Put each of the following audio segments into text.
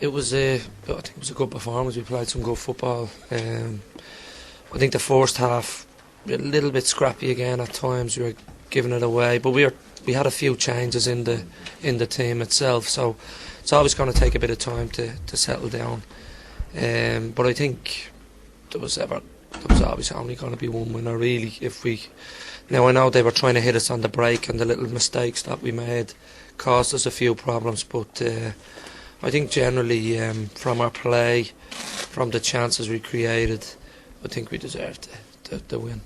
I think it was a good performance. We played some good football. I think the first half a little bit scrappy again at times. We were giving it away, but we had a few changes in the team itself. So it's always going to take a bit of time to settle down. But I think there was always only going to be one winner really. Now I know they were trying to hit us on the break, and the little mistakes that we made caused us a few problems, but I think generally from our play, from the chances we created, I think we deserved the win.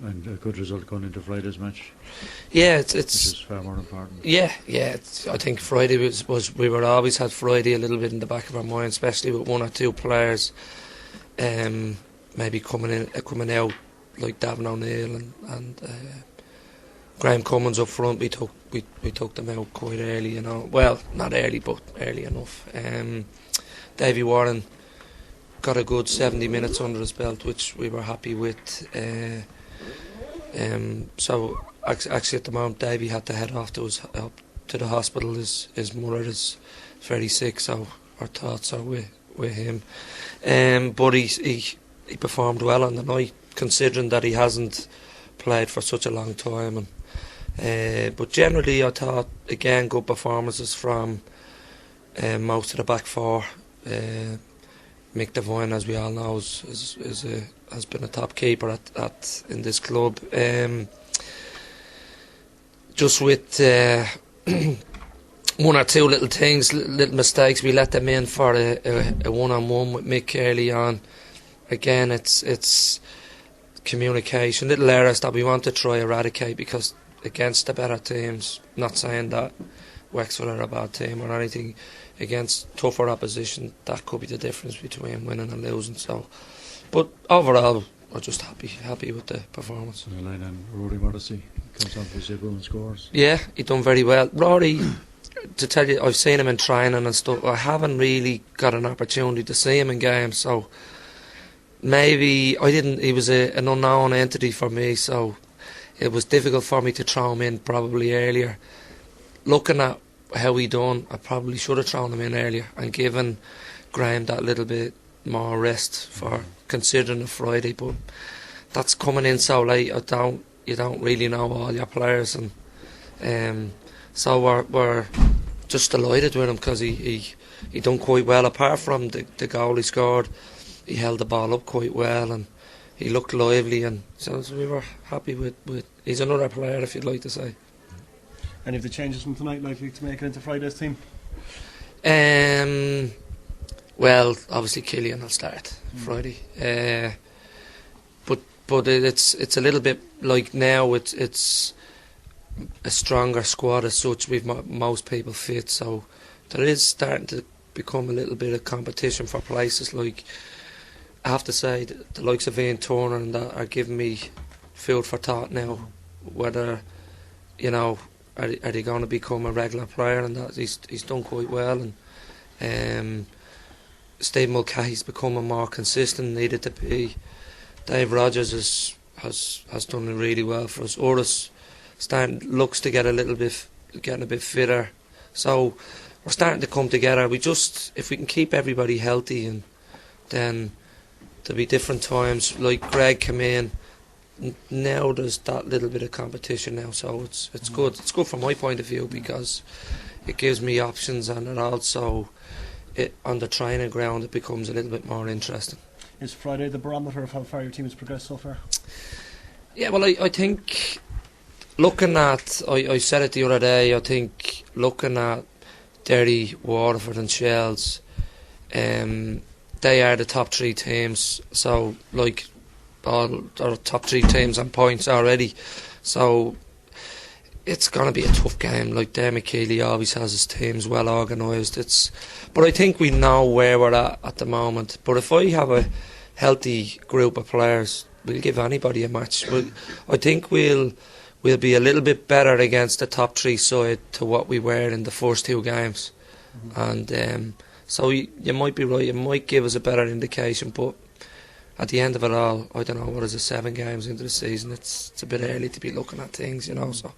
And a good result going into Friday's match. Yeah, which is far more important. Yeah. I think Friday was we were always had Friday a little bit in the back of our mind, especially with one or two players, maybe coming out like Davin O'Neill and Graham Cummins up front. We took them out quite early, you know. Well, not early, but early enough. Davy Warren got a good 70 minutes under his belt, which we were happy with. So actually at the moment Davy had to head off to the hospital. His mother is very sick, so our thoughts are with him. But he performed well on the night, considering that he hasn't played for such a long time. But generally I thought, again, good performances from most of the back four. Mick Devine, as we all know, has been a top keeper in this club. Just with one or two little things, little mistakes, we let them in for a one-on-one with Mick early on. Again, it's communication, little errors that we want to try eradicate, because against the better teams, not saying that Wexford are a bad team or anything, against tougher opposition, that could be the difference between winning and losing. So, but overall, we're just happy with the performance. And Rory Morrissey comes on for Zibu and scores. Yeah, he done very well. Rory, to tell you, I've seen him in training and stuff. I haven't really got an opportunity to see him in games, so maybe I didn't. He was an unknown entity for me, so it was difficult for me to throw him in probably earlier. Looking at how he done, I probably should have thrown him in earlier and given Graham that little bit more rest for considering a Friday. But that's coming in so late. You don't really know all your players, and so we're just delighted with him, because he done quite well. Apart from the goal he scored, he held the ball up quite well and he looked lively, and so we were happy with. He's another player, if you'd like to say. Any of the changes from tonight likely to make it into Friday's team? Well, obviously Killian will start Friday, but it's a little bit like now it's a stronger squad as such. We've most people fit, so there is starting to become a little bit of competition for places. Like, I have to say, the likes of Ian Turner and that are giving me food for thought now, whether, you know, are they going to become a regular player, and that he's done quite well. And Steve Mulcahy's becoming more consistent, needed to be. Dave Rogers has done really well for us. Oris looks to getting a bit fitter. So we're starting to come together. If we can keep everybody healthy, and then there'll be different times. Like Greg came in. Now there's that little bit of competition now, so it's good. It's good from my point of view, because it gives me options, and it also on the training ground it becomes a little bit more interesting. Is Friday the barometer of how far your team has progressed so far? Yeah, well, I think looking at, I said it the other day, I think looking at Derry, Waterford and Shells, they are the top three teams, so like all our top three teams on points already, so it's going to be a tough game. Like, Dermot Keeley always has his teams well organised. But I think we know where we're at the moment. But if I have a healthy group of players, we'll give anybody a match. I think we'll be a little bit better against the top three side to what we were in the first two games. And so you might be right, it might give us a better indication, but at the end of it all, I don't know, what is it, 7 games into the season, it's a bit early to be looking at things, you know. So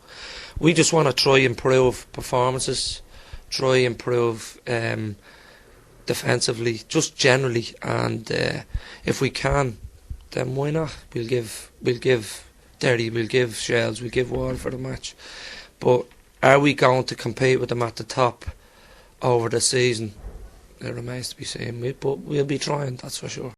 we just want to try improve performances, try improve defensively, just generally, and if we can, then why not? We'll give Derry, we'll give Shells, we'll give Wall for the match. But are we going to compete with them at the top over the season? It remains to be seen, but we'll be trying, that's for sure.